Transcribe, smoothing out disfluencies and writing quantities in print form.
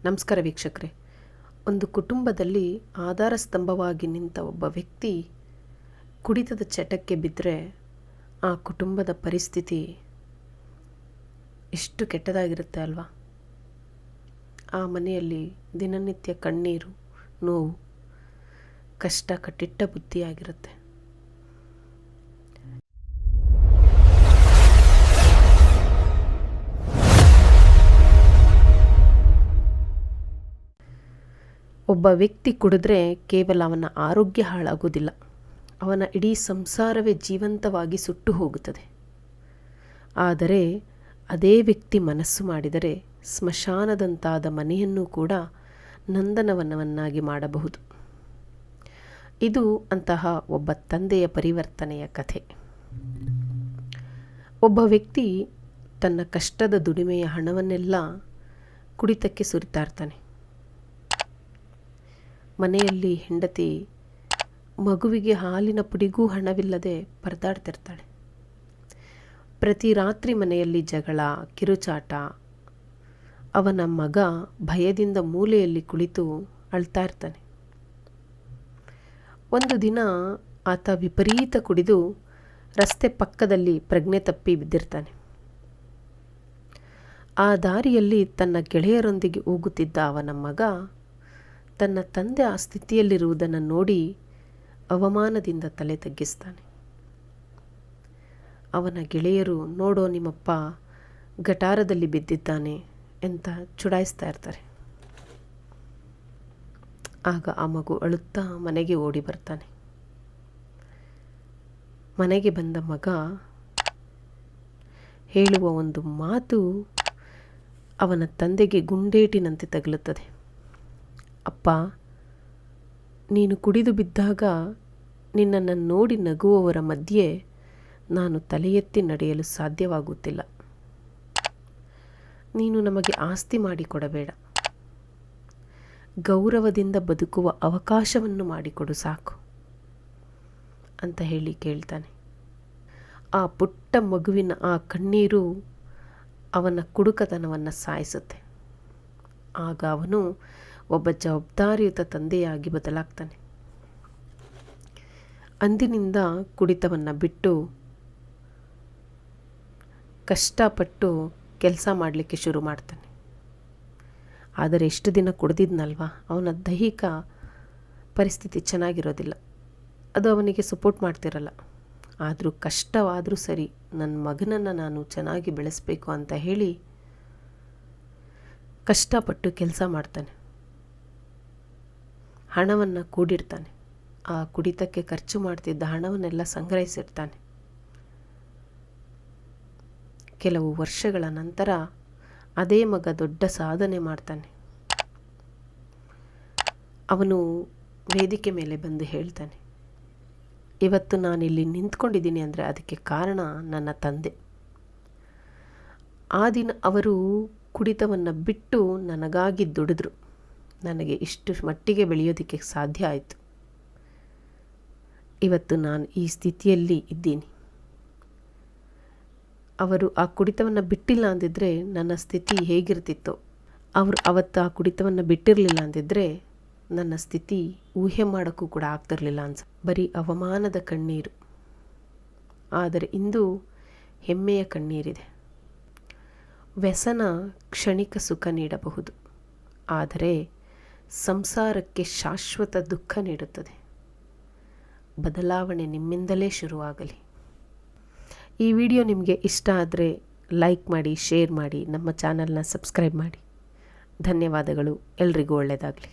ನಮಸ್ಕಾರ ವೀಕ್ಷಕರೇ. ಒಂದು ಕುಟುಂಬದಲ್ಲಿ ಆಧಾರ ಸ್ತಂಭವಾಗಿ ನಿಂತ ಒಬ್ಬ ವ್ಯಕ್ತಿ ಕುಡಿತದ ಚಟಕ್ಕೆ ಬಿದ್ದರೆ ಆ ಕುಟುಂಬದ ಪರಿಸ್ಥಿತಿ ಎಷ್ಟು ಕೆಟ್ಟದಾಗಿರುತ್ತೆ ಅಲ್ವಾ? ಆ ಮನೆಯಲ್ಲಿ ದಿನನಿತ್ಯ ಕಣ್ಣೀರು, ನೋವು, ಕಷ್ಟ, ಕಟ್ಟಿಟ್ಟ ಬುದ್ಧಿಯಾಗಿರುತ್ತೆ. ಒಬ್ಬ ವ್ಯಕ್ತಿ ಕುಡಿದ್ರೆ ಕೇವಲ ಅವನ ಆರೋಗ್ಯ ಹಾಳಾಗೋದಿಲ್ಲ, ಅವನ ಇಡೀ ಸಂಸಾರವೇ ಜೀವಂತವಾಗಿ ಸುಟ್ಟು ಹೋಗುತ್ತದೆ. ಆದರೆ ಅದೇ ವ್ಯಕ್ತಿ ಮನಸ್ಸು ಮಾಡಿದರೆ ಸ್ಮಶಾನದಂತಾದ ಮನೆಯನ್ನು ಕೂಡ ನಂದನವನವನ್ನಾಗಿ ಮಾಡಬಹುದು. ಇದು ಅಂತಹ ಒಬ್ಬ ತಂದೆಯ ಪರಿವರ್ತನೆಯ ಕಥೆ. ಒಬ್ಬ ವ್ಯಕ್ತಿ ತನ್ನ ಕಷ್ಟದ ದುಡಿಮೆಯ ಹಣವನ್ನೆಲ್ಲ ಕುಡಿತಕ್ಕೆ ಸುರಿತಾ ಇರ್ತಾನೆ. ಮನೆಯಲ್ಲಿ ಹೆಂಡತಿ ಮಗುವಿಗೆ ಹಾಲಿನ ಪುಡಿಗೂ ಹಣವಿಲ್ಲದೆ ಪರದಾಡ್ತಿರ್ತಾಳೆ. ಪ್ರತಿ ರಾತ್ರಿ ಮನೆಯಲ್ಲಿ ಜಗಳ, ಕಿರುಚಾಟ. ಅವನ ಮಗ ಭಯದಿಂದ ಮೂಲೆಯಲ್ಲಿ ಕುಳಿತು ಅಳ್ತಾ ಇರ್ತಾನೆ. ಒಂದು ದಿನ ಆತ ವಿಪರೀತ ಕುಡಿದು ರಸ್ತೆ ಪಕ್ಕದಲ್ಲಿ ಪ್ರಜ್ಞೆ ತಪ್ಪಿ ಬಿದ್ದಿರ್ತಾನೆ. ಆ ದಾರಿಯಲ್ಲಿ ತನ್ನ ಗೆಳೆಯರೊಂದಿಗೆ ಹೋಗುತ್ತಿದ್ದ ಅವನ ಮಗ ತನ್ನ ತಂದೆ ಆ ಸ್ಥಿತಿಯಲ್ಲಿರುವುದನ್ನು ನೋಡಿ ಅವಮಾನದಿಂದ ತಲೆ ತಗ್ಗಿಸ್ತಾನೆ. ಅವನ ಗೆಳೆಯರು, ನೋಡೋ ನಿಮ್ಮಪ್ಪ ಗಟಾರದಲ್ಲಿ ಬಿದ್ದಿದ್ದಾನೆ ಅಂತ ಚುಡಾಯಿಸ್ತಾ ಇರ್ತಾರೆ. ಆಗ ಆ ಮಗು ಅಳುತ್ತಾ ಮನೆಗೆ ಓಡಿ ಬರ್ತಾನೆ. ಮನೆಗೆ ಬಂದ ಮಗ ಹೇಳುವ ಒಂದು ಮಾತು ಅವನ ತಂದೆಗೆ ಗುಂಡೇಟಿನಂತೆ ತಗುಲುತ್ತದೆ. ಅಪ್ಪ, ನೀನು ಕುಡಿದು ಬಿದ್ದಾಗ ನಿನ್ನನ್ನು ನೋಡಿ ನಗುವವರ ಮಧ್ಯೆ ನಾನು ತಲೆ ಎತ್ತಿ ನಡೆಯಲು ಸಾಧ್ಯವಾಗುತ್ತಿಲ್ಲ. ನೀನು ನಮಗೆ ಆಸ್ತಿ ಮಾಡಿಕೊಡಬೇಡ, ಗೌರವದಿಂದ ಬದುಕುವ ಅವಕಾಶವನ್ನು ಮಾಡಿಕೊಡು ಸಾಕು ಅಂತ ಹೇಳಿ ಕೇಳ್ತಾನೆ. ಆ ಪುಟ್ಟ ಮಗುವಿನ ಆ ಕಣ್ಣೀರು ಅವನ ಕುಡುಕತನವನ್ನು ಸಾಯಿಸುತ್ತೆ. ಆಗ ಅವನು ಒಬ್ಬ ಜವಾಬ್ದಾರಿಯುತ ತಂದೆಯಾಗಿ ಬದಲಾಗ್ತಾನೆ. ಅಂದಿನಿಂದ ಕುಡಿತವನ್ನು ಬಿಟ್ಟು ಕಷ್ಟಪಟ್ಟು ಕೆಲಸ ಮಾಡಲಿಕ್ಕೆ ಶುರು ಮಾಡ್ತಾನೆ. ಆದರೆ ಎಷ್ಟು ದಿನ ಕುಡಿದಿದ್ನಲ್ವ, ಅವನ ದೈಹಿಕ ಪರಿಸ್ಥಿತಿ ಚೆನ್ನಾಗಿರೋದಿಲ್ಲ, ಅದು ಅವನಿಗೆ ಸಪೋರ್ಟ್ ಮಾಡ್ತಿರಲ್ಲ. ಆದರೂ ಕಷ್ಟವಾದರೂ ಸರಿ, ನನ್ನ ಮಗನನ್ನು ನಾನು ಚೆನ್ನಾಗಿ ಬೆಳೆಸಬೇಕು ಅಂತ ಹೇಳಿ ಕಷ್ಟಪಟ್ಟು ಕೆಲಸ ಮಾಡ್ತಾನೆ. ಹಣವನ್ನು ಕೂಡಿಡ್ತಾನೆ. ಆ ಕುಡಿತಕ್ಕೆ ಖರ್ಚು ಮಾಡ್ತಿದ್ದ ಹಣವನ್ನೆಲ್ಲ ಸಂಗ್ರಹಿಸಿರ್ತಾನೆ. ಕೆಲವು ವರ್ಷಗಳ ನಂತರ ಅದೇ ಮಗ ದೊಡ್ಡ ಸಾಧನೆ ಮಾಡ್ತಾನೆ. ಅವನು ವೇದಿಕೆ ಮೇಲೆ ಬಂದು ಹೇಳ್ತಾನೆ, ಇವತ್ತು ನಾನಿಲ್ಲಿ ನಿಂತ್ಕೊಂಡಿದ್ದೀನಿ ಅಂದರೆ ಅದಕ್ಕೆ ಕಾರಣ ನನ್ನ ತಂದೆ. ಆ ದಿನ ಅವರು ಕುಡಿತವನ್ನು ಬಿಟ್ಟು ನನಗಾಗಿ ದುಡಿದ್ರು. ನನಗೆ ಇಷ್ಟು ಮಟ್ಟಿಗೆ ಬೆಳೆಯೋದಕ್ಕೆ ಸಾಧ್ಯ ಆಯಿತು. ಇವತ್ತು ನಾನು ಈ ಸ್ಥಿತಿಯಲ್ಲಿ ಇದ್ದೀನಿ. ಅವರು ಆ ಕುಡಿತವನ್ನು ಬಿಟ್ಟಿಲ್ಲ ಅಂದಿದ್ರೆ ನನ್ನ ಸ್ಥಿತಿ ಹೇಗಿರ್ತಿತ್ತೋ, ಅವರು ಅವತ್ತು ಆ ಕುಡಿತವನ್ನು ಬಿಟ್ಟಿರಲಿಲ್ಲ ಅಂದಿದ್ರೆ ನನ್ನ ಸ್ಥಿತಿ ಊಹೆ ಮಾಡೋಕ್ಕೂ ಕೂಡ ಆಗ್ತಿರಲಿಲ್ಲ ಬರೀ ಅವಮಾನದ ಕಣ್ಣೀರು. ಆದರೆ ಇಂದು ಹೆಮ್ಮೆಯ ಕಣ್ಣೀರಿದೆ. ವ್ಯಸನ ಕ್ಷಣಿಕ ಸುಖ ನೀಡಬಹುದು, ಆದರೆ ಸಂಸಾರಕ್ಕೆ ಶಾಶ್ವತ ದುಃಖ ನೀಡುತ್ತದೆ. ಬದಲಾವಣೆ ನಿಮ್ಮಿಂದಲೇ ಶುರುವಾಗಲಿ. ಈ ವಿಡಿಯೋ ನಿಮಗೆ ಇಷ್ಟ ಆದರೆ ಲೈಕ್ ಮಾಡಿ, ಶೇರ್ ಮಾಡಿ, ನಮ್ಮ ಚಾನಲ್ನ ಸಬ್ಸ್ಕ್ರೈಬ್ ಮಾಡಿ. ಧನ್ಯವಾದಗಳು. ಎಲ್ರಿಗೂ ಒಳ್ಳೆಯದಾಗಲಿ.